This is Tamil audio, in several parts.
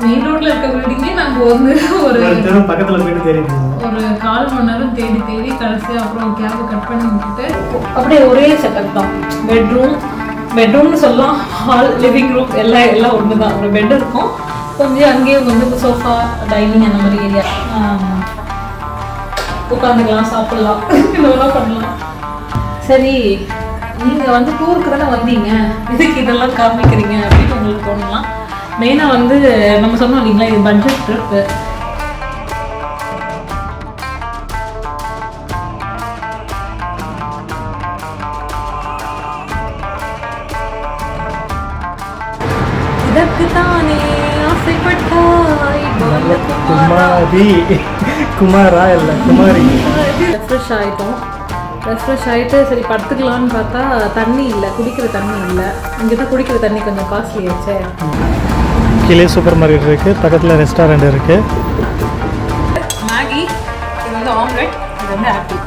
மெயின் ரோட்ல இருக்க பில்டிங்கே நம்ம வந்து ஒரு பக்கத்துல போயிட்டு தேடிட்டு ஒரு 1/4 மணி நேரம் தேடி கடைசியா அப்புறம் கேப் கட் பண்ணி விட்டுட்டு அப்படியே ஒரே செட்டப் தான். பெட்ரூம்னு சொல்லலாம், ஹால், லிவிங் ரூம் எல்லாம் ஒன்று தான். ஒரு பெட் இருக்கும், கொஞ்சம் அங்கேயும் வந்து சோஃபா, டைனிங் அந்த மாதிரி ஏரியா உட்காந்துக்கலாம், சாப்பிடலாம், இதெல்லாம் பண்ணலாம். சரி, நீங்கள் வந்து டூருக்கு தானே வந்தீங்க, இதுக்கு இதெல்லாம் காமிக்கிறீங்க அப்படின்னு உங்களுக்கு தோணலாம். மெயினாக வந்து நம்ம சொன்னோம் இல்லைங்களா, இது பட்ஜெட் ட்ரிப்பு. இதற்கு தானே ஆசைப்பட்டாய் குமாரா இல்லை குமாரி. ரெஃப்ரெஷ் ஆகிட்டோம். ரெஃப்ரெஷ் ஆகிட்டு சரி படுத்துக்கலான்னு பார்த்தா தண்ணி இல்லை, குடிக்கிற தண்ணி இல்லை. இங்கே தான் குடிக்கிற தண்ணி கொஞ்சம் காஸ்ட்லி ஆச்சு. கீழே சூப்பர் மார்க்கெட் இருக்குது, பக்கத்தில் ரெஸ்டாரண்ட் இருக்குது. மேகி, இது வந்து ஆம்லெட், இது வந்து ஆப்பிள்.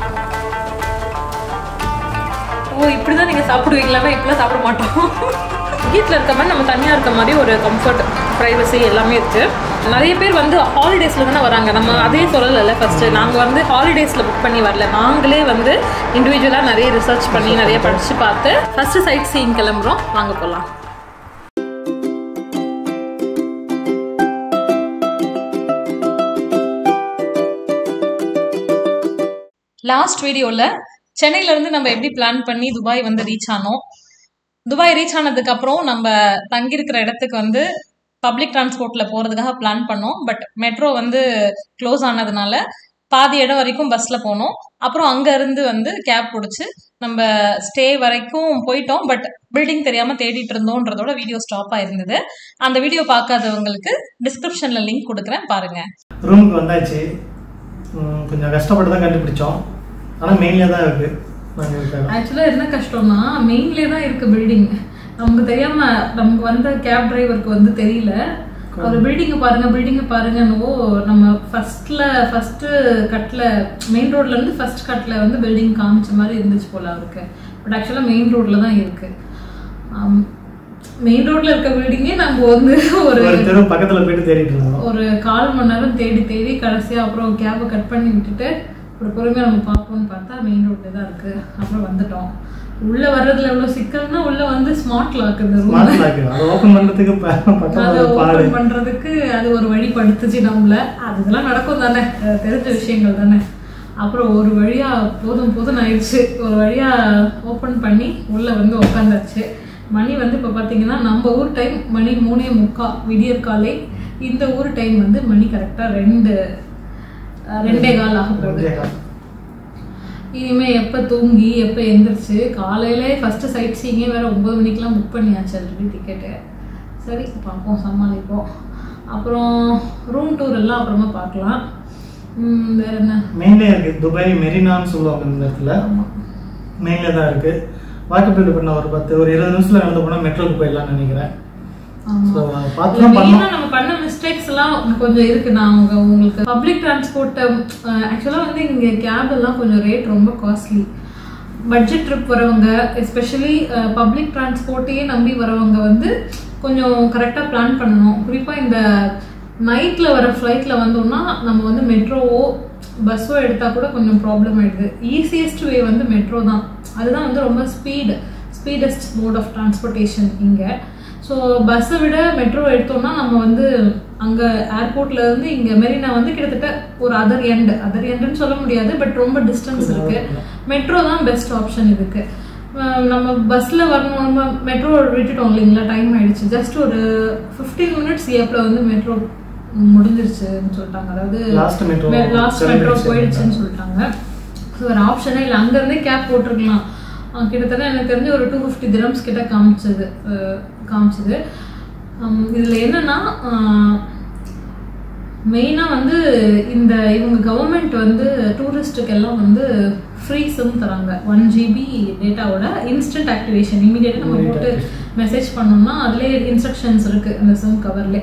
ஓ, இப்படி தான் நீங்கள் சாப்பிடுவீங்களான்னா இப்படிலாம் சாப்பிட மாட்டோம். வீட்டில் இருக்க மாதிரி நம்ம தனியாக இருக்க மாதிரி ஒரு கம்ஃபர்ட், ப்ரைவசி எல்லாமே இருக்குது. நிறைய பேர் வந்து ஹாலிடேஸில் தானே வராங்க. நம்ம அதே சொல்லலை ஃபஸ்ட்டு. நாங்கள் வந்து ஹாலிடேஸில் புக் பண்ணி வரல, நாங்களே வந்து இண்டிவிஜுவலாக நிறைய ரிசர்ச் பண்ணி நிறைய படித்து பார்த்து ஃபஸ்ட்டு சைட் சீயிங் கிளம்புறோம். வாங்க போகலாம். லாஸ்ட் வீடியோவில் சென்னையிலேருந்து நம்ம எப்படி பிளான் பண்ணி துபாய் வந்து ரீச் ஆனோம். துபாய் ரீச் ஆனதுக்கப்புறம் நம்ம தங்கியிருக்கிற இடத்துக்கு வந்து பப்ளிக் டிரான்ஸ்போர்ட்டில் போகிறதுக்காக பிளான் பண்ணோம். பட் மெட்ரோ வந்து க்ளோஸ் ஆனதுனால பாதி இடம் வரைக்கும் பஸ்ஸில் போனோம். அப்புறம் அங்கேருந்து வந்து கேப் பிடிச்சி நம்ம ஸ்டே வரைக்கும் போயிட்டோம். பட் பில்டிங் தெரியாமல் தேடிட்டு இருந்தோன்றதோட வீடியோ ஸ்டாப் ஆயிருந்தது. அந்த வீடியோ பார்க்காதவங்களுக்கு டிஸ்கிரிப்ஷனில் லிங்க் கொடுக்குறேன், பாருங்கள். ரூமுக்கு வந்தாச்சு. கொஞ்சம் கஷ்டப்பட்டு தான் கண்டுபிடிச்சோம், ஆனால் மெயின்லேயே தான் இருக்குது. ஆக்சுவலாக என்ன கஷ்டம்னா மெயின்லேயே தான் இருக்குது பில்டிங். நமக்கு தெரியாமல் நமக்கு வந்த கேப் டிரைவருக்கு வந்து தெரியல. ஒரு பில்டிங்கை பாருங்கன்னவோ நம்ம ஃபஸ்ட்டு கட்டில் மெயின் ரோட்லேருந்து ஃபஸ்ட் கட்டில் வந்து பில்டிங் காமிச்ச மாதிரி இருந்துச்சு போல அவருக்கு. பட் ஆக்சுவலாக மெயின் ரோட்டில் தான் இருக்குது. மெயின் ரோட்ல இருக்க பில்டிங்கே நம்ம வந்து ஒரு பக்கத்தில் போயிட்டு தேடிட்டு இருந்தோம். ஒரு 1/4 மணி நேரம் தேடி கடைசியாக அப்புறம் கேபை கட் பண்ணி விட்டுட்டு ஒரு பொறுமையாக நம்ம பார்ப்போம்னு பார்த்தா மெயின் ரோட்ல தான் இருக்கு. அப்புறம் வந்துட்டோம். உள்ள வர்றதுல எவ்வளவு சிக்கல்னா உள்ள வந்து ஸ்மார்ட் லாக் ஓபன் பண்றதுக்கு அது ஒரு வழி படுத்துச்சு நம்மள. அதெல்லாம் நடக்கும் தானே, தெரிஞ்ச விஷயங்கள் தானே. அப்புறம் ஒரு வழியா போதும் ஆயிடுச்சு. ஒரு வழியா ஓபன் பண்ணி உள்ள வந்து உட்காந்தாச்சு. மணி வந்து இப்போ பார்த்தீங்கன்னா நம்ம ஊர் டைம் மணி 3:45 விடியற் காலை. இந்த ஊர் டைம் வந்து மணி கரெக்டாக 2:15 ஆக போகுது. இனிமே எப்போ தூங்கி எப்போ எந்திரிச்சு காலையில ஃபர்ஸ்ட் சைட் சீங்கே வேற 9 மணிக்கெலாம் புக் பண்ணியாச்சு ஆல்ரெடி டிக்கெட்டு. சரி பார்ப்போம், சமாளிப்போம். அப்புறம் ரூம் டூர் எல்லாம் அப்புறமா பார்க்கலாம். வேற என்ன மெயின்ல இருக்கு, துபாய் மெரினான்னு சொல்லுவாங்க. இந்த இடத்துல மெயின்ல தான் இருக்கு. வாக்கபிள் பண்ண ஒரு 20 நிமிஷத்துல நடந்து போனா மெட்ரோக்கு போயிடலாம்னு நினைக்கிறேன். நம்ம பண்ண மிஸ்டேக்ஸ் எல்லாம் கொஞ்சம் இருக்கு. நான் உங்களுக்கு பப்ளிக் டிரான்ஸ்போர்ட் ஆக்சுவலா வந்து இங்க கேப் எல்லாம் கொஞ்சம் ரேட் ரொம்ப காஸ்ட்லி. பட்ஜெட் ட்ரிப் வரவங்க எஸ்பெஷலி பப்ளிக் டிரான்ஸ்போர்ட்டையே நம்பி வரவங்க வந்து கொஞ்சம் கரெக்டா பிளான் பண்ணணும். குறிப்பா இந்த நைட்ல வர ஃபிளைட்ல வந்தோம்னா நம்ம வந்து மெட்ரோவோ பஸ்ஸோ எடுத்தா கூட கொஞ்சம் ப்ராப்ளம் ஆயிடுது. ஈஸியஸ்ட் வே வந்து மெட்ரோ தான். அதுதான் வந்து ரொம்ப ஸ்பீடஸ்ட் மோட் ஆஃப் டிரான்ஸ்போர்ட்டேஷன் இங்கே. ஸோ பஸ்ஸை விட மெட்ரோ எடுத்தோம்னா நம்ம வந்து அங்கே ஏர்போர்ட்ல இருந்து இங்கே மெரினா வந்து கிட்டத்தட்ட ஒரு அதர் எண்டுன்னு சொல்ல முடியாது, பட் ரொம்ப டிஸ்டன்ஸ் இருக்கு. மெட்ரோ தான் பெஸ்ட் ஆப்ஷன் இதுக்கு. நம்ம பஸ்ல வரணும், நம்ம மெட்ரோ விட்டுட்டோம் இல்லைங்களா, டைம் ஆயிடுச்சு. ஜஸ்ட் ஒரு 15 மினிட்ஸ் கேப்ல வந்து மெட்ரோ முடிஞ்சிருச்சுன்னு சொல்லிட்டாங்க. அதாவது லாஸ்ட் மெட்ரோ போயிடுச்சுன்னு சொல்லிட்டாங்க. ஸோ ஒரு ஆப்ஷனே இல்லை, அங்கேருந்தே கேப் போட்டிருக்கலாம். கிட்டத்தட்ட எனக்கு தெரிஞ்சு ஒரு 250 dirhams கிட்ட காமிச்சது. இதில் என்னன்னா மெயினாக வந்து இவங்க கவர்மெண்ட் வந்து டூரிஸ்ட்டுக்கு எல்லாம் வந்து ஃப்ரீ சிம் தராங்க. 1 GB டேட்டாவோட இன்ஸ்டன்ட் ஆக்டிவேஷன். இமீடியட்டாக நம்ம போட்டு மெசேஜ் பண்ணோம்னா அதிலே இன்ஸ்ட்ரக்ஷன்ஸ் இருக்குது அந்த சிம் கவர்லே.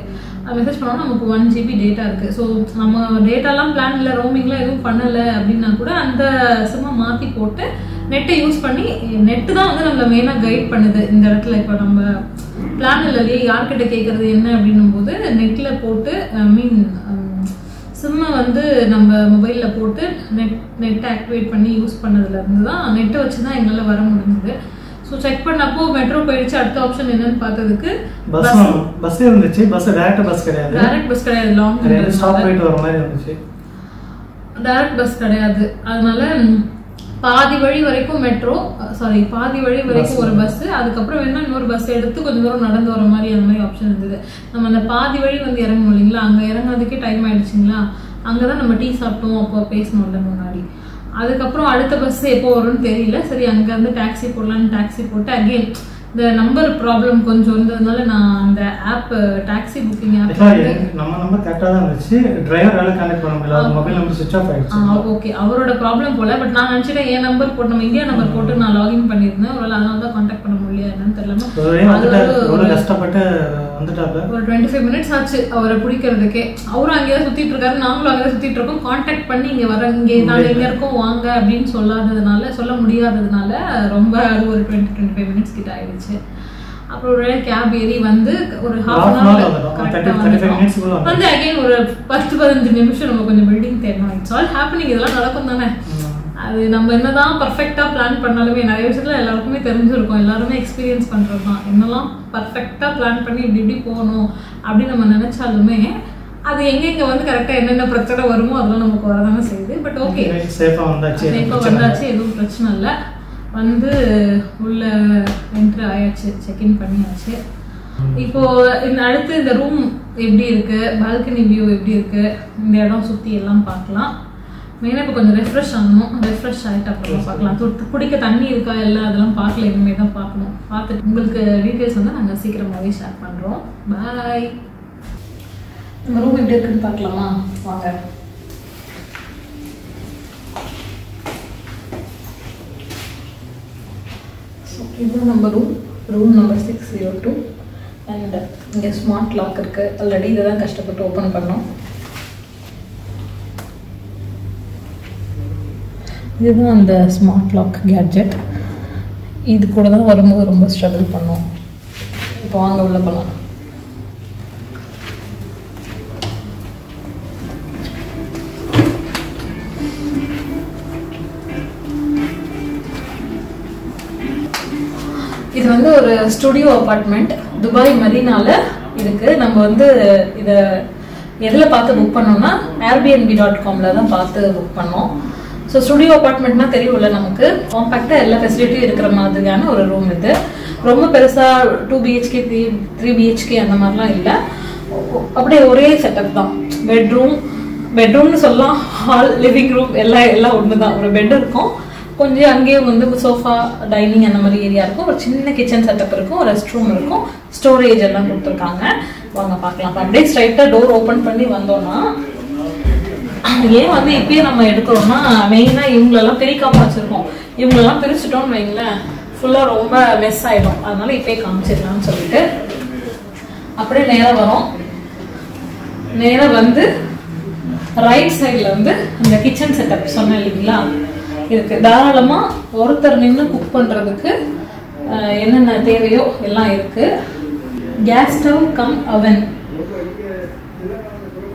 மெசேஜ் பண்ணோம்னா நமக்கு 1 GB டேட்டா இருக்குது. ஸோ நம்ம டேட்டாலாம் பிளான் இல்லை, ரோமிங்லாம் எதுவும் பண்ணலை அப்படின்னா கூட அந்த சிம்மை மாற்றி போட்டு நெட்டை யூஸ் பண்ணி, நெட்டு தான் வந்து நம்மளை மெயினாக கைட் பண்ணுது இந்த இடத்துல. இப்போ நம்ம பிளான் இல்லையே யார்கிட்ட கேட்கறது என்ன அப்படின்னும் போது நெட்டில் போட்டு சிம்மை வந்து நம்ம மொபைலில் போட்டு நெட் ஆக்டிவேட் பண்ணி யூஸ் பண்ணதுலேருந்து தான் நெட்டை வச்சு தான் எங்களால் வர முடிஞ்சுது. ஸோ செக் பண்ணப்போ மெட்ரோ போயிடுச்சு. அடுத்த ஆப்ஷன் என்னன்னு பார்த்ததுக்கு பஸ் இருந்துச்சு. பஸ் டைரக்ட் பஸ் கிடையாது. லாங் ஸ்டாப் போயிட்டு வர மாதிரி இருந்துச்சு. டைரக்ட் பஸ் கிடையாது. அதனால பாதி வழி வரைக்கும் பாதி வழி வரைக்கும் ஒரு பஸ், அதுக்கப்புறம் வேணா இன்னொரு பஸ் எடுத்து கொஞ்சம் தூரம் நடந்து வர மாதிரி அந்த மாதிரி ஆப்ஷன் இருந்தது. நம்ம அந்த பாதி வழி வந்து இறங்கணும் இல்லைங்களா, அங்கே இறங்குறதுக்கே டைம் ஆயிடுச்சுங்களா. அங்கதான் நம்ம டீ சாப்பிட்டோம், அப்போ பேசணும்ல முன்னாடி. அதுக்கப்புறம் அடுத்த பஸ் எப்போ வரும்னு தெரியல. சரி அங்க இருந்து டாக்ஸி போடலான்னு டாக்ஸி போட்டு அகைன் இந்த நம்பர் ப்ராப்ளம் கொஞ்சம் இருந்ததுனால நான் அந்த ஆப் டாக்ஸி புக்கிங் ஆப் நம்ம நம்பர் கரெக்டா தான் இருந்துச்சு. டிரைவரால கனெக்ட் பண்ண முடியல. மொபைல் நம்பர் ஸ்விட்ச் ஆஃப் ஆயிடுச்சு. ஓகே, அவரோட ப்ராப்ளம் போல. பட் நான் நினைச்சிட்டேன் என் நம்பர் போட்டு நம்ம இந்தியா நம்பர் போட்டு நான் லாகின் பண்ணியிருந்தேன். ஒருவேளை அதனால தான் கான்டாக்ட் பண்ண முடியல என்னன்னு தெரியல. கஷ்டப்பட்டு வந்துட்டாங்க. ஒரு 25 மினிட்ஸ் ஆச்சு அவரை பிடிக்கிறதுக்கே. அவரும் அங்கேதான் சுத்திட்டு இருக்காரு, நாங்களும் அங்கேதான் சுத்திட்டு இருக்கோம். கான்டாக்ட் பண்ணி இங்க நாங்க எங்க இருக்கோம் வாங்க அப்படின்னு சொல்ல முடியாததுனால ரொம்ப ஒரு 20-25 மினிட்ஸ் கிட்ட ஆயிடுச்சு. அப்புறம் ஒரு கேப் ஏறி வந்து ஒரு half an hour வந்து அகைன் ஒரு 10-15 நிமிஷம் நம்ம கொஞ்சம் பில்டிங் தேடணும். It's all happening. இதெல்லாம் நடக்கும் தானே. அது நம்ம என்னதான் பர்ஃபெக்டா பிளான் பண்ணாலுமே நிறைய விஷயத்துல எல்லாருக்குமே தெரிஞ்சிருக்கும். எல்லாருமே எக்ஸ்பீரியன்ஸ் பண்றது தான். என்னெல்லாம் பர்ஃபெக்டா பிளான் பண்ணி இப்படி போகணும் அப்படின்னு நம்ம நினைச்சாலுமே அது எங்க வந்து கரெக்டா என்னென்ன பிரச்சனை வருமோ அதெல்லாம் நமக்கு வரதானே செய்யுது. பட் ஓகே, சேஃபா வந்தாச்சு, எதுவும் பிரச்சனை இல்லை. வந்து உள்ள என்ட்ரு ஆயாச்சு, செக்இன் பண்ணியாச்சு. இப்போ அடுத்து இந்த ரூம் எப்படி இருக்கு, பால்கனி வியூ எப்படி இருக்கு, இந்த இடம் சுத்தி எல்லாம் பார்க்கலாம். மெயினாக இப்போ கொஞ்சம் ரெஃப்ரெஷ் ஆகணும். ரெஃப்ரெஷ் ஆகிட்டு அப்புறம் பார்க்கலாம். குடிக்க தண்ணி இருக்கா எல்லாம் அதெல்லாம் பார்க்கல, இனிமேல் தான் பார்க்கணும். பார்த்துட்டு உங்களுக்கு டீட்டெயில்ஸ் வந்து நாங்கள் சீக்கிரமாகவே ஷேர் பண்ணுறோம். பாய். நம்ம ரூம் எப்படி இருக்குன்னு பார்க்கலாமா, வாங்க. இதுதான் நம்ம ரூம் நம்பர் 602. அண்ட் இங்கே ஸ்மார்ட் லாக் இருக்குது. ஆல்ரெடி இதை தான் கஷ்டப்பட்டு ஓப்பன் பண்ணோம். இதுதான் அந்த ஸ்மார்ட் லாக் கேட்ஜெட். இது கூட தான் வரும்போது ரொம்ப ஸ்ட்ரகிள் பண்ணோம். இப்போ வாங்க உள்ள போகலாம். இது வந்து ஒரு ஸ்டுடியோ அபார்ட்மெண்ட் துபாய் மதீனால இருக்கு. நம்ம வந்து இதை எதில் பார்த்து புக் பண்ணோம்னா airbnb.comல தான் பார்த்து புக் பண்ணோம். ஸோ ஸ்டுடியோ அபார்ட்மெண்ட்னா தெரியும்ல, நமக்கு காம்பேக்டாக எல்லா ஃபெசிலிட்டியும் இருக்கிற மாதிரியான ஒரு ரூம். இது ரொம்ப பெருசாக 2 BHK 3 BHK அந்த மாதிரிலாம் இல்லை. அப்படியே ஒரே செட்டப் தான். பெட்ரூம்னு சொல்லலாம், ஹால், லிவிங் ரூம் எல்லாம் ஒன்று தான். ஒரு பெட் இருக்கும், கொஞ்சம் அங்கேயும் வந்து சோஃபா, டைனிங் அந்த மாதிரி ஏரியா இருக்கும். ஒரு சின்ன கிச்சன் செட்டப் இருக்கும், ரெஸ்ட் ரூம் இருக்கும், ஸ்டோரேஜ் எல்லாம் கொடுத்துருக்காங்க. வாங்க பார்க்கலாம். அப்படியே ஸ்ட்ரைட்டாக டோர் ஓப்பன் பண்ணி வந்தோம்னா, ஏன் வந்து இப்பயே நம்ம எடுக்கிறோம்னா மெயினாக இவங்களெல்லாம் பிரிக்காம வச்சுருக்கோம். இவங்களெல்லாம் பிரிச்சுட்டோம்னு வைங்களேன், ஃபுல்லாக ரொம்ப மெஸ் ஆகிடும். அதனால இப்பயே காமிச்சிடலாம்னு சொல்லிட்டு அப்படியே நேராக வரோம். நேராக வந்து ரைட் சைடில் வந்து இந்த கிச்சன் செட்டப் சொன்னேன் இல்லைங்களா இருக்கு. தாராளமாக ஒருத்தர் நின்று குக் பண்ணுறதுக்கு என்னென்ன தேவையோ எல்லாம் இருக்கு. கேஸ் ஸ்டவ் கம் அவன்.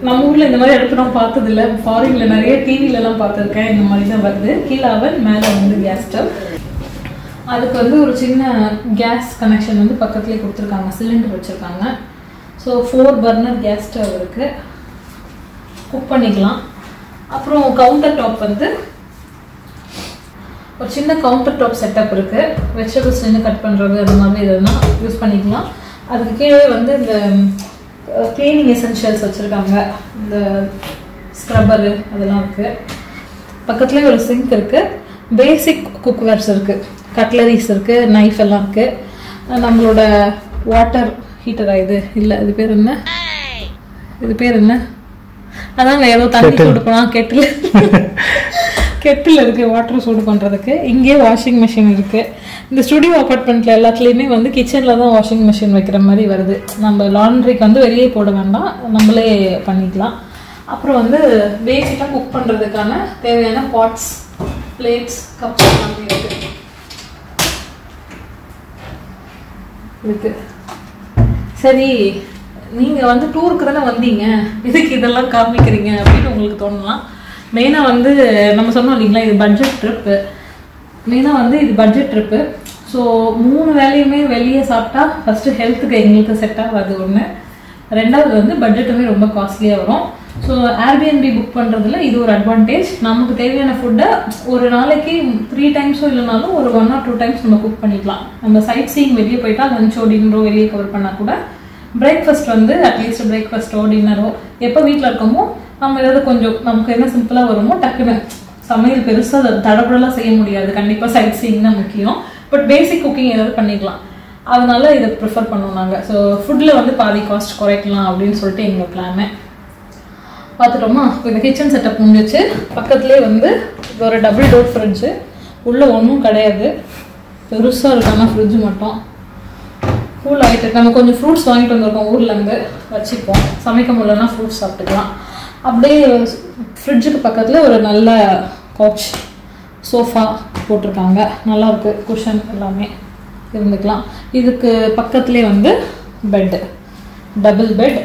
நம்ம ஊரில் இந்த மாதிரி அடுப்பு நான் பார்த்தது இல்லை. ஃபாரினில் நிறைய டிவிலெலாம் பார்த்துருக்கேன். இந்த மாதிரி தான் வருது. கீழே அவன், மேலே வந்து கேஸ் ஸ்டவ். அதுக்கு வந்து ஒரு சின்ன கேஸ் கனெக்ஷன் வந்து பக்கத்துலேயே கொடுத்துருக்காங்க. சிலிண்டர் வச்சுருக்காங்க. ஸோ 4 பர்னர் கேஸ் ஸ்டவ் இருக்குது, குக் பண்ணிக்கலாம். அப்புறம் கவுண்டர் டாப் வந்து ஒரு சின்ன கவுண்டர் டாப் செட்டப் இருக்குது. வெஜிடபிள்ஸ் நின்று கட் பண்ணுறது அது மாதிரி இதெல்லாம் யூஸ் பண்ணிக்கலாம். அதுக்கு கீழே வந்து இந்த கிளீனிங் எசென்ஷியல்ஸ் வச்சுருக்காங்க. இந்த ஸ்க்ரப்பரு அதெல்லாம் இருக்குது. பக்கத்துலேயே ஒரு சிங்க் இருக்குது. பேசிக் குக்வேர்ஸ் இருக்குது, கட்லரிஸ் இருக்குது, நைஃப் எல்லாம் இருக்குது. நம்மளோட வாட்டர் ஹீட்டரா இது இல்லை, இது பேர் என்ன அதான் ஏதோ தண்ணி சூடு பண்ணலாம். கெட்டில் இருக்குது வாட்டர் சூடு பண்ணுறதுக்கு. இங்கேயே வாஷிங் மிஷின் இருக்குது. இந்த ஸ்டுடியோ அப்பார்ட்மெண்ட்டில் எல்லாத்துலேயுமே வந்து கிச்சனில் தான் வாஷிங் மிஷின் வைக்கிற மாதிரி வருது. நம்ம லாண்ட்ரிக்கு வந்து வெளியே போட வேண்டாம், நம்மளே பண்ணிக்கலாம். அப்புறம் வந்து பேசிக்காக குக் பண்ணுறதுக்கான தேவையான பாட்ஸ், பிளேட்ஸ், கப்ஸ் எல்லாமே இருக்குது. சரி நீங்கள் வந்து டூருக்கு தானே வந்தீங்க, இதுக்கு இதெல்லாம் காமிக்கிறீங்க அப்படின்னு உங்களுக்கு தோணலாம். மெயினாக வந்து நம்ம சொன்னோம் இல்லைங்களா, இது பட்ஜெட் ட்ரிப்பு. மெயினாக வந்து இது பட்ஜெட் ட்ரிப்பு. ஸோ 3 வேலையுமே வெளியே சாப்பிட்டா ஃபஸ்ட்டு ஹெல்த்துக்கு எங்களுக்கு செட் ஆகாது ஒன்று, ரெண்டாவது வந்து பட்ஜெட்டுமே ரொம்ப காஸ்ட்லியாக வரும். ஸோ ஏர்பிஎன்பி புக் பண்ணுறதுல இது ஒரு அட்வான்டேஜ். நமக்கு தேவையான ஃபுட்டை ஒரு நாளைக்கு 3 டைம்ஸோ இல்லைனாலும் ஒரு 1 or 2 டைம்ஸ் நம்ம குக் பண்ணிக்கலாம். நம்ம சைட் சீயிங் வெளியே போயிட்டா லஞ்சோ டின்னரோ வெளியே கவர் பண்ணால் கூட பிரேக்ஃபாஸ்ட் வந்து அட்லீஸ்ட் பிரேக்ஃபாஸ்ட்டோ டின்னரோ எப்போ வீட்டில் இருக்கோமோ நம்ம ஏதாவது கொஞ்சம் நமக்கு என்ன சிம்பிளாக வருமோ டக்குன்னு சமையல் பெருசாக தடபுடலாம் செய்ய முடியாது, கண்டிப்பாக சைட் சீயிங் தான் முக்கியம். பட் பேசிக் குக்கிங் ஏதாவது பண்ணிக்கலாம், அதனால இதை ப்ரிஃபர் பண்ணுவோம் நாங்கள். ஸோ ஃபுட்டில் வந்து பாதி காஸ்ட் குறைக்கலாம் அப்படின்னு சொல்லிட்டு எங்கள் பிளானு. பார்த்துட்டோமா? இப்போ இந்த கிச்சன் செட்டப் முடிஞ்சிச்சு. பக்கத்துலேயே வந்து ஒரு டபுள் டோர் ஃப்ரிட்ஜு, உள்ளே ஒன்றும் கிடையாது, பெருசாக இருக்கானா ஃப்ரிட்ஜு மட்டும். கூல் ஆகிட்டு நம்ம கொஞ்சம் ஃப்ரூட்ஸ் வாங்கிட்டு வந்திருக்கோம் ஊர்லேருந்து, வச்சுப்போம். சமைக்க முடியலன்னா ஃப்ரூட்ஸ் சாப்பிட்டுக்கலாம். அப்படியே ஃப்ரிட்ஜுக்கு பக்கத்தில் ஒரு நல்ல கவுச் சோஃபா போட்டிருக்காங்க, நல்லாயிருக்கு, குஷன் எல்லாமே இருந்துக்கலாம். இதுக்கு பக்கத்துலேயே வந்து பெட்டு, டபுள் பெட்.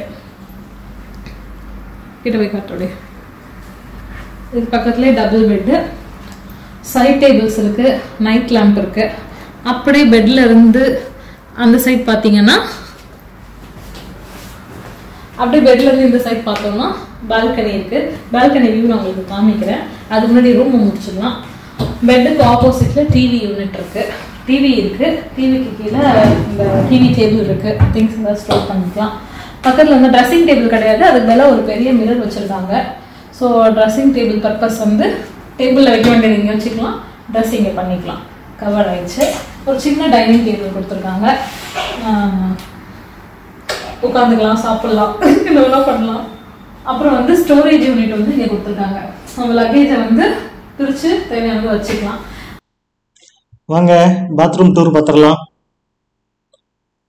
கிட்ட போய் காட்டோடைய இதுக்கு பக்கத்துலேயே டபுள் பெட்டு, சைட் டேபிள்ஸ் இருக்குது, நைட் லேம்ப் இருக்குது. அப்படியே பெட்டில் இருந்து அந்த சைட் பார்த்தீங்கன்னா, அப்படியே பெட்ல இருந்து இந்த சைட் பார்த்தோம்னா பால்கனி இருக்குது. பால்கனி வியூ நான் உங்களுக்கு காமிக்கிறேன். அதுக்கு முன்னாடி ரூம் முடிச்சிடலாம். பெட்டுக்கு ஆப்போசிட்டில் டிவி யூனிட் இருக்குது, டிவி இருக்குது. டிவிக்கு கீழே இந்த டிவி டேபிள் இருக்குது, திங்ஸ் எல்லாம் ஸ்டோர் பண்ணிக்கலாம். பக்கத்தில் வந்து ட்ரெஸ்ஸிங் டேபிள் கிடையாது, அதுக்கு மேலே ஒரு பெரிய மிரர் வச்சுருக்காங்க. ஸோ ட்ரெஸ்ஸிங் டேபிள் பர்பஸ் வந்து டேபிளில் வைக்க வேண்டியது இங்கே வச்சுக்கலாம், ட்ரெஸ்ஸிங்கை பண்ணிக்கலாம். கவர் ஆயிடுச்சு. ஒரு சின்ன டைனிங் டேபிள் கொடுத்துருக்காங்க, உட்காந்துக்கலாம், சாப்பிட்லாம், இதெல்லாம் பண்ணலாம். அப்புறம் வந்து ஸ்டோரேஜ் யூனிட் வந்து இங்கே கொடுத்துருக்காங்க, நம்ம லக்கேஜை வந்து பிரித்து தேவையானது வச்சுக்கலாம். வாங்க பாத்ரூம் டூர் பார்த்துடலாம்.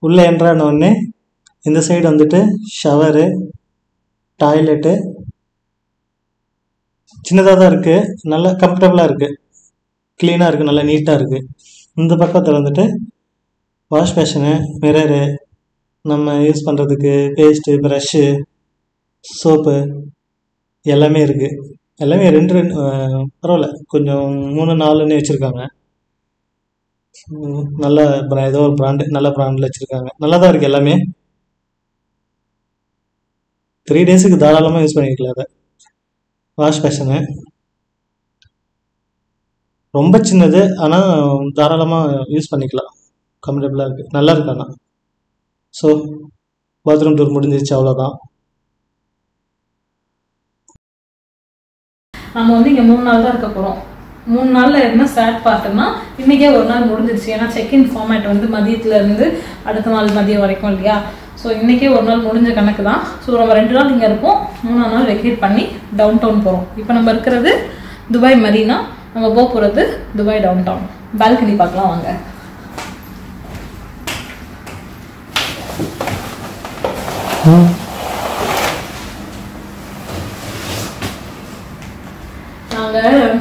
உள்ளே என்ட்ரான உடனே இந்த சைடு வந்துட்டு ஷவரு, டாய்லெட்டு சின்னதாக தான் இருக்குது, நல்லா கம்ஃபர்டபுளாக இருக்குது, க்ளீனாக இருக்குது, நல்லா நீட்டாக இருக்குது. இந்த பக்கத்தில் வந்துட்டு வாஷ் பேஷனு, மிரரு, நம்ம யூஸ் பண்ணுறதுக்கு பேஸ்ட்டு, ப்ரஷ்ஷு, சோப்பு எல்லாமே இருக்குது. எல்லாமே 2 பரவாயில்ல, கொஞ்சம் 3-4 வச்சுருக்காங்க. நல்ல ஏதோ ஒரு பிராண்டு, நல்ல பிராண்டில் வச்சுருக்காங்க, நல்லா தான் இருக்குது எல்லாமே. 3 டேஸுக்கு தாராளமாக யூஸ் பண்ணிக்கலாம் அதை. வாஷ் பேஷனு ரொம்ப சின்னது, ஆனால் தாராளமாக யூஸ் பண்ணிக்கலாம், கம்ஃபர்டபுளாக இருக்குது, நல்லா இருக்கு. ஆனால் ஸோ பாத்ரூம் டூர் முடிஞ்சிருச்சு, அவ்வளோதான். நம்ம வந்து இங்கே 3 நாள் தான் இருக்க போகிறோம். 3 நாளில் என்ன ஸ்டார்ட் பார்த்துன்னா, இன்றைக்கே ஒரு நாள் முடிஞ்சிருச்சு. ஏன்னா செக்இன் ஃபார்மேட் வந்து மதியத்துலேருந்து அடுத்த நாள் மதியம் வரைக்கும் இல்லையா. ஸோ இன்றைக்கே ஒரு நாள் முடிஞ்ச கணக்கு தான். ஸோ நம்ம 2 நாள் இங்கே இருப்போம், 3ஆம் நாள் வெக்கேட் பண்ணி டவுன் டவுன் போகிறோம். இப்போ நம்ம இருக்கிறது துபாய் மரீனா, நம்ம போக போகிறது துபாய் டவுன் டவுன். பால்கனி பார்க்கலாம் வாங்க. நாங்கள்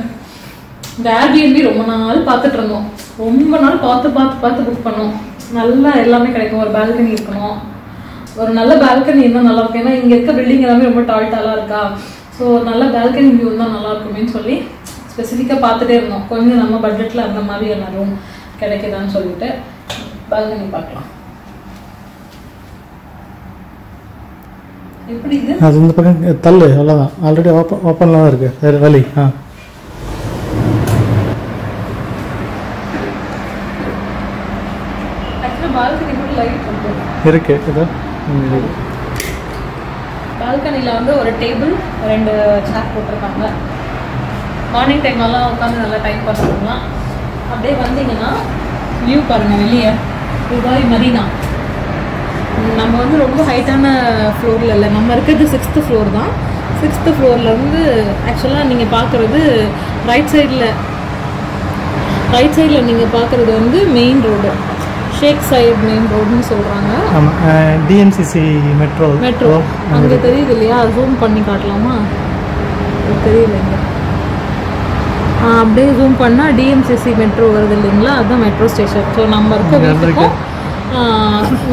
இந்த ஏர்பிஎன்பி ரொம்ப நாள் பார்த்துட்டு இருந்தோம், ரொம்ப நாள் பார்த்து புக் பண்ணோம். நல்லா எல்லாமே கிடைக்கும், ஒரு பால்கனி இருக்கணும், ஒரு நல்ல பால்கனி இருந்தால் நல்லா இருக்கும். ஏன்னா இங்கே இருக்க பில்டிங் எல்லாமே ரொம்ப டால்டாலாக இருக்கா. ஸோ நல்ல பால்கனி வியூ இருந்தால் நல்லா இருக்குமேன்னு சொல்லி ஸ்பெசிஃபிக்காக பார்த்துட்டே இருந்தோம். கொஞ்சம் நம்ம பட்ஜெட்டில் அந்த மாதிரி என்ன ரூம் கிடைக்குதான்னு சொல்லிட்டு பால்கனி பார்க்கலாம். எப்படி இது? அது இந்த பக்கம் தள்ளு, அவ்வளோதான். ஆல்ரெடி ஓப்பனில் தான் இருக்குது, வேறு வழி. பால்கனி கூட லைட் இருக்கு. பால்கனியில் வந்து ஒரு டேபிள், 2 சேர் போட்டிருக்காங்க. மார்னிங் டைம்லாம் உட்காந்து நல்லா டைம் பாஸ் பண்ணலாம். அப்படியே வந்தீங்கன்னா வியூ பாருங்கள் வெளியே, துபாய் மரீனா. நம்ம வந்து ரொம்ப ஹைட்டான ஃப்ளோரில் இல்லை, நம்ம இருக்கிறது 6th ஃப்ளோர் தான். 6th ஃப்ளோர்லேருந்து ஆக்சுவலாக நீங்கள் பார்க்குறது ரைட் சைடில் நீங்கள் பார்க்குறது வந்து மெயின் ரோடு, ஷேக் சைட் மெயின் ரோடுன்னு சொல்கிறாங்க. டிஎம்சிசி மெட்ரோ அங்கே தெரியுது இல்லையா, ஜூம் பண்ணி காட்டலாமா? தெரியல. அப்படியே ஜூம் பண்ணால் டிஎம்சிசி மெட்ரோ வருது இல்லைங்களா, அதுதான் மெட்ரோ ஸ்டேஷன். ஸோ நம்ம இருக்க வீட்டுக்கும்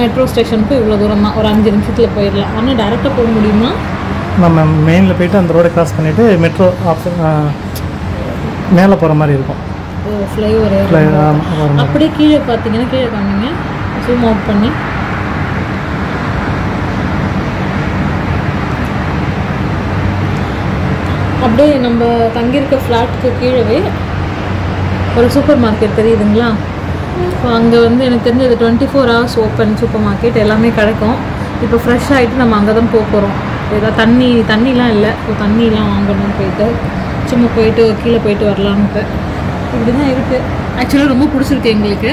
மெட்ரோ ஸ்டேஷனுக்கு இவ்வளோ தூரம் தான், ஒரு 5 நிமிஷத்தில் போயிடலாம். ஆனால் டேரெக்டாக போக முடியுமா? நம்ம மெயினில் போயிட்டு அந்த ரோடை கிராஸ் பண்ணிவிட்டு மெட்ரோ ஆப்ஷன் மேலே போகிற மாதிரி இருக்கும். ஓ, ஃப்ளைஓவர் அப்படியே கீழே பார்த்தீங்கன்னா கீழே காமிங்க, ஜூம் அவுட் பண்ணி. அப்படியே நம்ம தங்கியிருக்க ஃப்ளாட்டுக்கு கீழே ஒரு சூப்பர் மார்க்கெட் தெரியுதுங்களா? ஸோ அங்கே வந்து எனக்கு தெரிஞ்சது 24 hours ஓப்பன் சூப்பர் மார்க்கெட், எல்லாமே கிடைக்கும். இப்போ ஃப்ரெஷ் ஆகிட்டு நம்ம அங்கே தான் போக போகிறோம். ஏதாவது தண்ணிலாம் இல்லை, ஸோ தண்ணிலாம் வாங்கணும், போயிட்டு சும்மா போயிட்டு கீழே போயிட்டு வரலான்ட்டு இப்படி தான் இருக்குது. ஆக்சுவலாக ரொம்ப பிடிச்சிருக்கு எங்களுக்கு.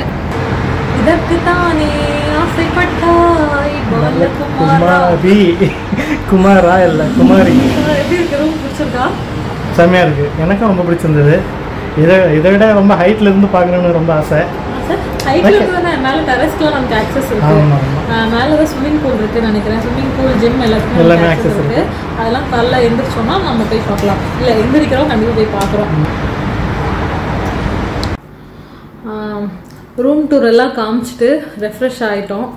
இதற்கு தானே ஆசைப்பட்டாய் குமாரா இல்லை குமாரி. எப்படி இருக்கு? ரொம்ப பிடிச்சிருக்கா? செம்மையாக இருக்குது, எனக்கும் ரொம்ப பிடிச்சிருந்தது. இதை விட ரொம்ப ஹைட்ல இருந்து பார்க்கணுன்னு ரொம்ப ஆசை. ஹைட்ல இருந்து மேலே டெரஸ்க்குலாம் நமக்கு ஆக்சஸ் இருக்குது. மேலே தான் ஸ்விம்மிங் பூல் இருக்குன்னு நினைக்கிறேன். ஸ்விம்மிங் பூல், ஜிம் எல்லாமே ஆக்சஸ் இருக்குது. அதெல்லாம் காலைல எந்திரிச்சோன்னா நம்ம போய் பார்க்கலாம். இல்லை எந்திரிக்கிறோம் கண்டிப்பாக போய் பார்க்குறோம். ரூம் டூர் எல்லாம் காமிச்சிட்டு ரெஃப்ரெஷ் ஆகிட்டோம்.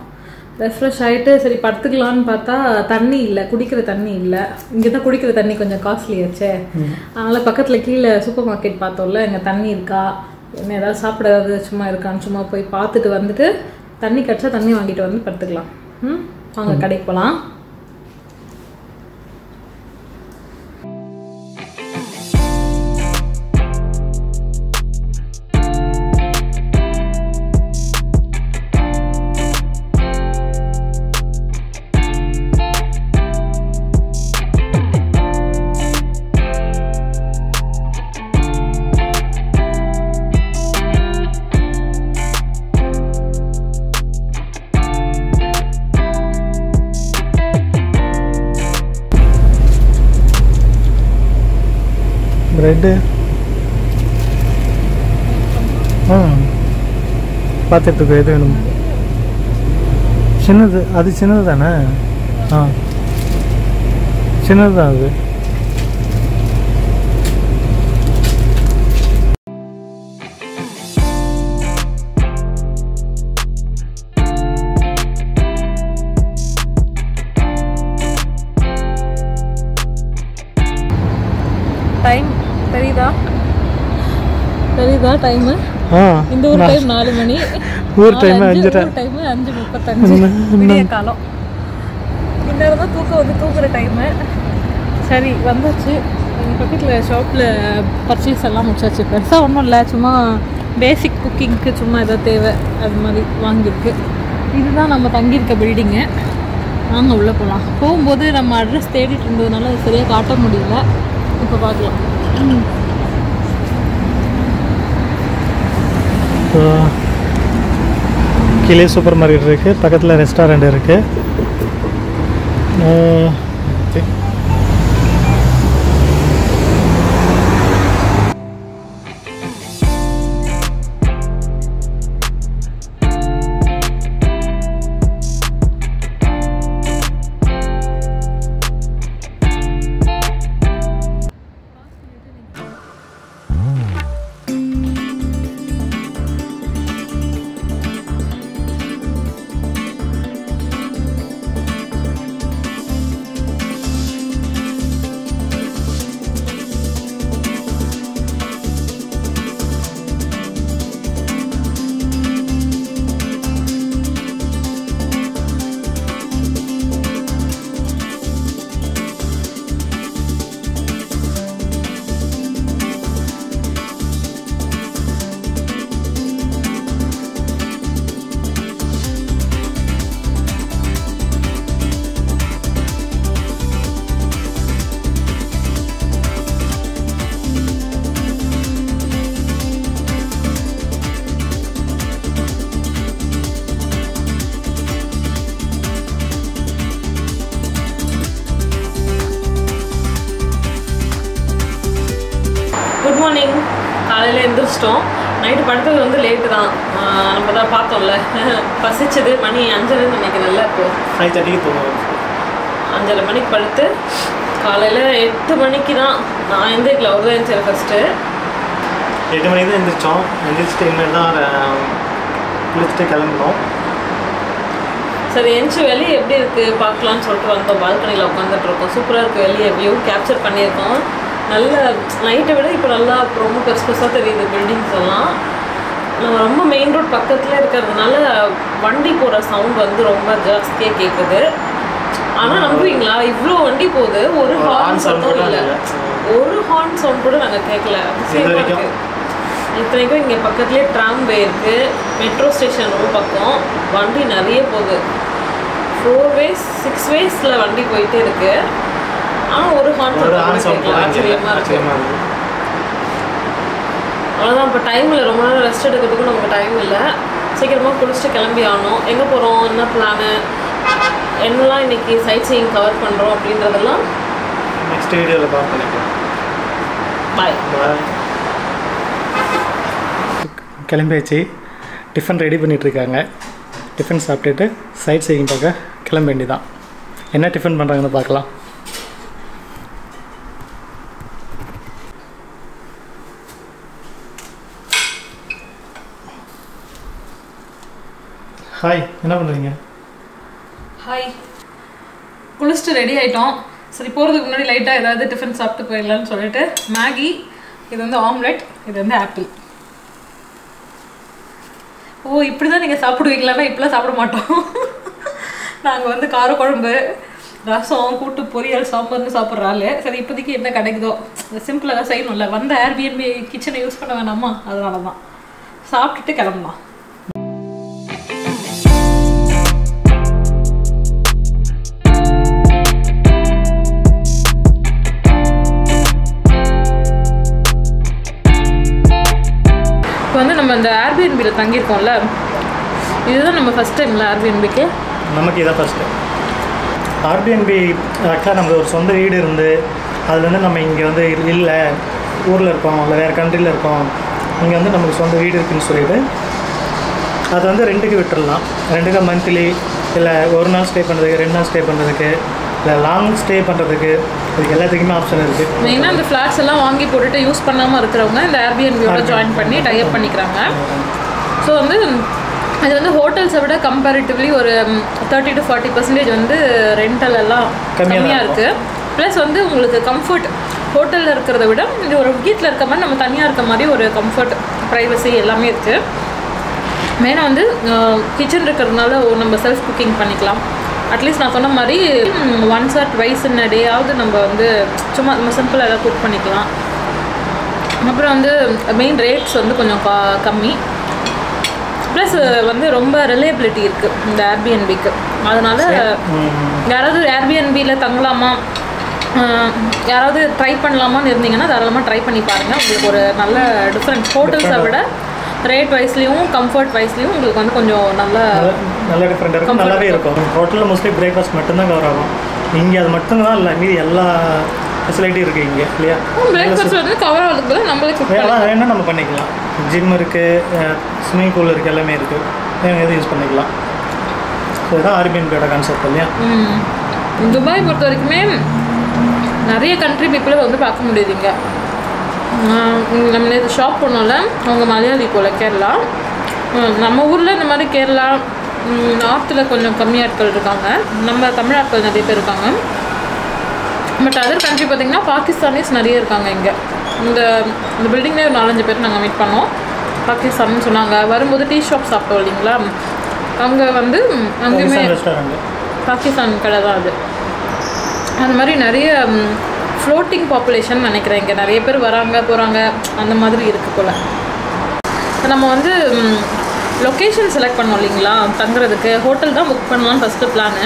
ரெஃப்ரெஷ் ஆகிட்டு சரி படுத்துக்கலான்னு பார்த்தா தண்ணி இல்லை, குடிக்கிற தண்ணி இல்லை. இங்கே தான் குடிக்கிற தண்ணி கொஞ்சம் காஸ்ட்லி ஆச்சே. அதனால் பக்கத்தில் கீழே சூப்பர் மார்க்கெட் பார்த்தோம்ல, இங்கே தண்ணி இருக்கா, என்ன ஏதாவது சாப்பிட ஏதாவது சும்மா இருக்கான்னு சும்மா போய் பார்த்துட்டு வந்துட்டு தண்ணி கிடச்சா தண்ணி வாங்கிட்டு வந்து படுத்துக்கலாம். வாங்க கடைக்கு போகலாம். ப்ரெட்டு பார்த்துட்ருக்கு. எது வேணும்? சின்னது, அது சின்னது தானே? சின்னது தான் அது. டைம் தெரியுதா டைமு? இந்த ஒரு டைம் 4 மணி, ஊர் டைம் 5:35 விடிய காலம். இந்நேரம் தான் தூங்குற டைமு. சரி வந்தாச்சு. எங்கள் பக்கத்தில் ஷாப்பில் பர்ச்சேஸ் எல்லாம் முடிச்சாச்சு. பெருசாக ஒன்றும் இல்லை, சும்மா பேசிக் குக்கிங்க்கு சும்மா எதாவது தேவை அது மாதிரி வாங்கியிருக்கு. இதுதான் நம்ம தங்கியிருக்க பில்டிங்கு. வாங்க உள்ளே போகலாம். போகும்போது நம்ம அட்ரஸ் தேடிட்டு இருந்ததுனால அது சரியாக காட்ட முடியல. இப்போ பார்க்கலாம். கீழே சூப்பர் மார்க்கெட் இருக்குது, பக்கத்தில் ரெஸ்டாரண்ட் இருக்குது. Good morning. காலையில் எழுந்திரிச்சிட்டோம். நைட்டு படுத்தது வந்து லேட்டு தான். நம்ம தான் பார்த்தோம்ல, பசிச்சது. மணி 5:30 நினைக்கிறேன்ல. இப்போ 5:30 தூங்குவோம். 5:30 மணிக்கு படுத்து காலையில் 8 மணிக்கு தான் நான் எந்திரிக்கல. ஒரு தான் எழுந்திரிச்சேன் ஃபஸ்ட்டு. 8 மணிக்கு தான் எழுந்திரிச்சோம். எழுந்திரிச்சிட்டு இனிமேல் தான் குளிச்சுட்டு கிளம்பினோம். சரி என்ச்சு வெளியே எப்படி இருக்குது பார்க்கலான்னு சொல்லிட்டு வந்தோம். பால்கனியில் உட்காந்துட்ருக்கோம். சூப்பராக இருக்குது, வெளியே வியூ கேப்சர் பண்ணியிருக்கோம். நல்ல நைட்டை விட இப்போ நல்லா ரொம்ப பெருசாக தெரியுது பில்டிங்ஸ் எல்லாம். நம்ம ரொம்ப மெயின் ரோட் பக்கத்தில் இருக்கிறதுனால வண்டி போகிற சவுண்ட் வந்து ரொம்ப ஜாஸ்தியாக கேட்குது. ஆனால் நம்புவீங்களா, இவ்வளோ வண்டி போகுது, ஒரு ஹார்ன் சவுண்டும் இல்லை, ஒரு ஹார்ன் சவுண்ட் கூட நாங்கள் கேட்கல. இத்தனைக்கும் இங்கே பக்கத்துலேயே ட்ராம்வே இருக்குது, மெட்ரோ ஸ்டேஷன் ரொம்ப பக்கம், வண்டி நிறைய போகுது. 4 ways 6 waysல வண்டி போயிட்டே இருக்குது. ஆனால் ஒரு ஹார்ன் சவுண்ட் கேட்கல. ஆச்சரியமாக இருக்குது. அவ்வளோதான். இப்போ டைமில் ரொம்ப நேரம் ரெஸ்ட் எடுக்கிறதுக்கும் நமக்கு டைம் இல்லை. சீக்கிரமாக குளிச்சுட்டு கிளம்பி ஆகணும். எங்கே போகிறோம், என்ன பிளானு, என்னெல்லாம் இன்றைக்கி சைட் சீயிங் கவர் பண்ணுறோம் அப்படின்றதெல்லாம் நெக்ஸ்ட் வீடியோவில் பார்க்கலாம். பாய் பாய். கிளம்பியாச்சு. டிஃபன் ரெடி பண்ணிகிட்ருக்காங்க. டிஃபன் சாப்பிட்டுட்டு சைட் சீயிங் பார்க்க கிளம்ப வேண்டியதான். என்ன டிஃபன் பண்ணுறாங்கன்னு பார்க்கலாம். ஹாய், என்ன பண்ணுறீங்க? ஹாய், குளிச்சுட்டு ரெடி ஆகிட்டோம். சரி, போகிறதுக்கு முன்னாடி லைட்டாக ஏதாவது டிஃபன் சாப்பிட்டு போயிடலான்னு சொல்லிட்டு மேகி, இது வந்து ஆம்லெட், இது வந்து ஆப்பிள். ஓ, இப்படி தான் நீங்கள் சாப்பிடுவீங்களான்னா இப்படிலாம் சாப்பிட மாட்டோம். நாங்கள் வந்து காரக்குழம்பு, ரசம், கூட்டு, பொரியல், சாம்பார்னு சாப்பிட்றாள். சரி, இப்போதைக்கு என்ன கிடைக்குதோ சிம்பிளாக தான் செய்யணும்ல. வந்த ஏர்பிஎன்பி கிச்சனை யூஸ் பண்ண வேணாமா, அதனால தான் சாப்பிட்டுட்டு கிளம்பலாம். இப்போ வந்து நம்ம இந்த ஏர்பிஎன்பியில் தங்கியிருக்கோம்ல, இதுதான் நம்ம ஃபஸ்ட் டைம்ல ஏர்பிஎன்பிக்கு. நமக்கு இதான் ஃபஸ்ட்டு ஏர்பிஎன்பி. ஆக்சுவலாக நமக்கு ஒரு சொந்த வீடு இருந்து அதில் வந்து நம்ம இங்கே வந்து இல்லை, ஊரில் இருக்கோம், இல்லை வேறு கண்ட்ரியில் இருக்கோம், இங்கே வந்து நமக்கு சொந்த வீடு இருக்குதுன்னு சொல்லிவிட்டு அதை வந்து ரெண்டுக்கு விட்டுடலாம். ரெண்டுக்கு மந்த்லி, இல்லை ஒரு நாள் ஸ்டே பண்ணுறதுக்கு, 2 நாள் ஸ்டே பண்ணுறதுக்கு, இல்லை லாங் ஸ்டே பண்ணுறதுக்கு, இதுக்கு எல்லாத்துக்குமே ஆப்ஷன் இருக்குது. மெயினாக இந்த ஃப்ளாட்ஸ் எல்லாம் வாங்கி போட்டுட்டு யூஸ் பண்ணாமல் இருக்கிறவங்க இந்த ஏர்பிஎன்பியோட ஜாயின் பண்ணி டைப் பண்ணிக்கிறாங்க. ஸோ வந்து இது வந்து ஹோட்டல்ஸை விட கம்பேரிட்டிவ்லி ஒரு 30 to 40% வந்து ரெண்டல் எல்லாம் கம்மியாக இருக்குது. ப்ளஸ் வந்து உங்களுக்கு கம்ஃபர்ட் ஹோட்டலில் இருக்கிறத விட இது ஒரு வீட்டில் இருக்க மாதிரி, நம்ம தனியாக இருக்க மாதிரி ஒரு கம்ஃபர்ட், ப்ரைவசி எல்லாமே இருக்குது. மெயினாக வந்து கிச்சன் இருக்கிறதுனால நம்ம செல்ஃப் குக்கிங் பண்ணிக்கலாம். அட்லீஸ்ட் நான் சொன்ன மாதிரி ஒன்ஸ் ஆர் ட்வைஸ் இன் அ டேயாவது நம்ம வந்து சும்மா நம்ம சிம்பிளாக எதாவது குக் பண்ணிக்கலாம். அப்புறம் வந்து மெயின் ரேட்ஸ் வந்து கொஞ்சம் கம்மி. ப்ளஸ் வந்து ரொம்ப ரிலையபிலிட்டி இருக்குது இந்த ஏர்பிஎன்பிக்கு. அதனால் யாராவது ஏர்பிஎன்பியில் தங்கலாமா, யாராவது ட்ரை பண்ணலாமான்னு இருந்தீங்கன்னா தாராளமாக ட்ரை பண்ணி பாருங்கள். உங்களுக்கு ஒரு நல்ல டிஃப்ரெண்ட் ஹோட்டல்ஸை விட ரேட் வைஸ்லேயும் கம்ஃபர்ட் வைஸ்லேயும் உங்களுக்கு வந்து கொஞ்சம் நல்ல டிஃப்ரெண்ட் இருக்கும், நல்லாவே இருக்கும். ஹோட்டலில் மோஸ்ட்லி பிரேக்ஃபாஸ்ட் மட்டும்தான் கவர் ஆகும். இங்கே அது மட்டும்தான் இல்லை, மீதி எல்லா ஃபெசிலிட்டி இருக்குது இங்கே இல்லையா. பிரேக்ஃபாஸ்ட் வந்து கவர் ஆகுதுல நம்மளுக்கு வேணா நம்ம பண்ணிக்கலாம். ஜிம் இருக்குது, ஸ்விம்மிங் பூல் இருக்குது, எல்லாமே இருக்குது, எதுவும் யூஸ் பண்ணிக்கலாம். ஸோ இதுதான் ஏர்பிஎன்பியோட கான்செப்ட் இல்லையா. துபாய் பொறுத்த வரைக்குமே நிறைய கண்ட்ரி பீப்புளை வந்து பார்க்க முடியுதுங்க. நம்ம நேற்று ஷாப் போனோம்ல, அவங்க மலையாளி போல், கேரளா. நம்ம ஊரில் இந்த மாதிரி கேரளா நார்த்தில் கொஞ்சம் கம்மி ஆட்கள் இருக்காங்க, நம்ம தமிழ் ஆட்கள் நிறைய பேர் இருக்காங்க. பட் அதர் கண்ட்ரி பார்த்திங்கன்னா பாகிஸ்தானிஸ் நிறைய இருக்காங்க. இங்கே இந்த பில்டிங்லேயே ஒரு 4-5 பேர் நாங்கள் மீட் பண்ணோம். பாகிஸ்தான்னு சொன்னாங்க. வரும்போது டீ ஷாப் சாப்பிட்டோம் இல்லைங்களா, அங்கே வந்து அங்கேயுமே பாகிஸ்தான் கடை தான் அது. அந்த மாதிரி நிறைய ஃப்ளோட்டிங் பாப்புலேஷன் நினைக்கிறேன். இங்கே நிறைய பேர் வராங்க போகிறாங்க, அந்த மாதிரி இருக்குது போல். நம்ம வந்து லொக்கேஷன் செலக்ட் பண்ணோம் இல்லைங்களா, தங்குறதுக்கு ஹோட்டல் தான் புக் பண்ணலான்னு first plan.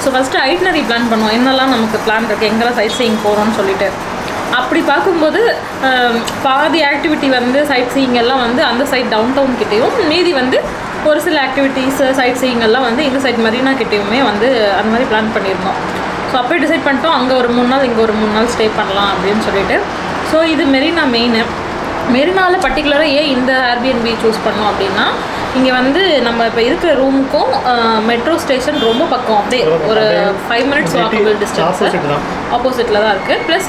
So first itinerary plan பண்ணுவோம், என்னெல்லாம் நமக்கு பிளான் இருக்குது, எங்கெல்லாம் சைட் சீயிங் போகிறோன்னு சொல்லிட்டு. அப்படி பார்க்கும்போது பாதி ஆக்டிவிட்டி வந்து சைட் சீயிங் எல்லாம் வந்து அந்த சைட் டவுன் டவுன் கிட்டேயும், மீதி வந்து ஒரு சில ஆக்டிவிட்டீஸ் சைட் சீயிங் எல்லாம் வந்து இந்த சைட் மரீனா கிட்டேயுமே வந்து அந்த மாதிரி பிளான் பண்ணியிருந்தோம். ஸோ அப்படியே டிசைட் பண்ணிட்டோம், அங்கே ஒரு 3 நாள், இங்கே ஒரு 3 நாள் ஸ்டே பண்ணலாம் அப்படின்னு சொல்லிட்டு. ஸோ இது மெரினா மெயின். மெரினாவில் பர்டிகுலராக ஏன் இந்த ஏர்பிஎன்பி சூஸ் பண்ணோம் அப்படின்னா, இங்கே வந்து நம்ம இப்போ இருக்கிற ரூமுக்கும் மெட்ரோ ஸ்டேஷன் ரொம்ப பக்கம், அப்படியே ஒரு 5 minutes வாக்கபிள் டிஸ்டன்ஸு ஆப்போசிட்டில் தான் இருக்குது. ப்ளஸ்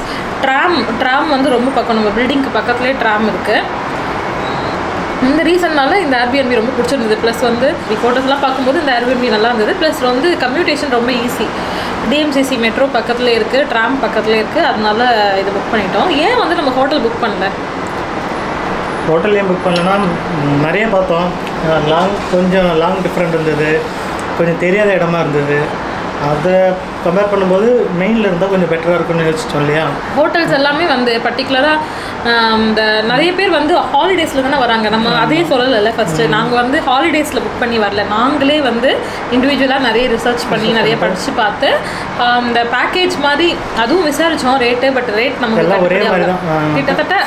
ட்ராம் வந்து ரொம்ப பக்கம், நம்ம பில்டிங்க்கு பக்கத்துலேயே ட்ராம் இருக்குது. இந்த ரீசன்னால இந்த ஏர்பிஎன்பி ரொம்ப பிடிச்சிருந்தது. ப்ளஸ் வந்து ஃபோட்டோஸ்லாம் பார்க்கும்போது இந்த ஏர்பிஎன்பி நல்லா இருந்தது. ப்ளஸ் வந்து கம்யூனிகேஷன் ரொம்ப ஈஸி. டிஎம்சிசி மெட்ரோ பக்கத்தில் இருக்குது, ட்ராம் பக்கத்தில் இருக்குது. அதனால இது புக் பண்ணிட்டோம். ஏன் வந்து நம்ம ஹோட்டல் புக் பண்ணல? ஹோட்டல் ஏன் புக் பண்ணலன்னா நிறைய பார்த்தோம். கொஞ்சம் லாங் டிஃப்ரெண்ட் இருந்தது, கொஞ்சம் தெரியாத இடமா இருந்தது. அதை கம்பேர் பண்ணும்போது மெயினில் இருந்தால் கொஞ்சம் பெட்டராக இருக்கும்னு யோசிச்சோம் இல்லையா. ஹோட்டல்ஸ் எல்லாமே வந்து பர்டிகுலராக இந்த நிறைய பேர் வந்து ஹாலிடேஸில் தானே வராங்க. நம்ம அதே சொல்லலை ஃபஸ்ட்டு. நாங்கள் வந்து ஹாலிடேஸில் புக் பண்ணி வரல. நாங்களே வந்து இண்டிவிஜுவலாக நிறைய ரிசர்ச் பண்ணி நிறைய படித்து பார்த்து இந்த பேக்கேஜ் மாதிரி அதுவும் விசாரித்தோம் ரேட்டு. பட் ரேட் நமக்கு ஒரே மாதிரி தான் கிட்டத்தட்ட.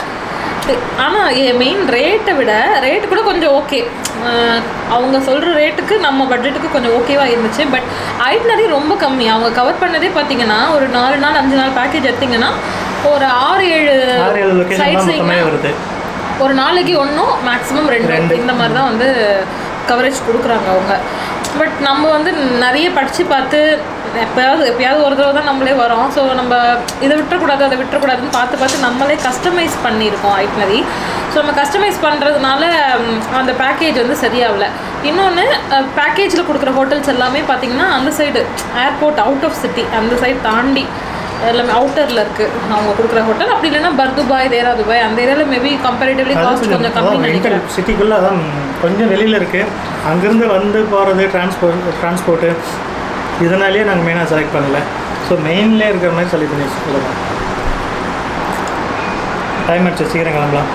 ஆனால் மெயின் ரேட்டை விட ரேட்டு கூட கொஞ்சம் ஓகே, அவங்க சொல்கிற ரேட்டுக்கு நம்ம பட்ஜெட்டுக்கு கொஞ்சம் ஓகேவாக இருந்துச்சு. பட் ஐட்னரி ரொம்ப கம்மி. அவங்க கவர் பண்ணதே பார்த்தீங்கன்னா ஒரு 4 நாள் 5 நாள் பேக்கேஜ் எடுத்திங்கன்னா ஒரு 6-7 சைட்ஸிங் வருது. ஒரு நாளைக்கு 1 மேக்ஸிமம் 2 இந்த மாதிரி தான் வந்து கவரேஜ் கொடுக்குறாங்க அவங்க. பட் நம்ம வந்து நிறைய படித்து பார்த்து எப்பயாவது ஒரு தடவை தான் நம்மளே வரோம். ஸோ நம்ம இதை விட்டுறக்கூடாது அதை விட்டுறக்கூடாதுன்னு பார்த்து நம்மளே கஸ்டமைஸ் பண்ணியிருக்கோம் ஐட்னரி. ஸோ நம்ம கஸ்டமைஸ் பண்ணுறதுனால அந்த பேக்கேஜ் வந்து சரியாகலை. இன்னொன்று பேக்கேஜில் கொடுக்குற ஹோட்டல்ஸ் எல்லாமே பார்த்திங்கன்னா அந்த side airport out of city அந்த சைடு தாண்டி எல்லாமே அவுட்டரில் இருக்குது அவங்க கொடுக்குற ஹோட்டல். அப்படி இல்லைன்னா பர்துபாய், தேராதுபாய் அந்த ஏரியாவில் மேபி கம்பேரிட்டிவ்லி காஸ்ட் கொஞ்சம் கம்மி நினைக்கிறேன். சிட்டிக்குள்ளே அதான் கொஞ்சம் வெளியில் இருக்குது. அங்கேருந்து வந்து போகிறது டிரான்ஸ்போர்ட்டு இதனாலேயே நாங்கள் மெயினாக செலக்ட் பண்ணல. ஸோ மெயின்லேயே இருக்கிற மாதிரி செலக்ட் பண்ணி சொல்லலாம். டைம் ஆச்சு, சீக்கிரம் கிளம்பலாம்.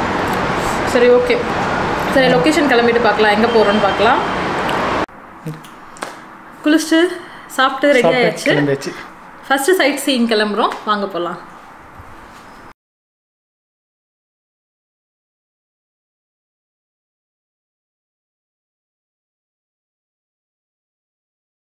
சரி, ஓகே. சரி, லொக்கேஷன் கிளம்பிட்டு பார்க்கலாம், எங்கே போகிறோன்னு பார்க்கலாம். குளிச்சுட்டு சாப்பிட்டு ரெடி ஆகிடுச்சு. ஃபஸ்ட்டு சைட் சீயிங் கிளம்புறோம், வாங்க போகலாம்.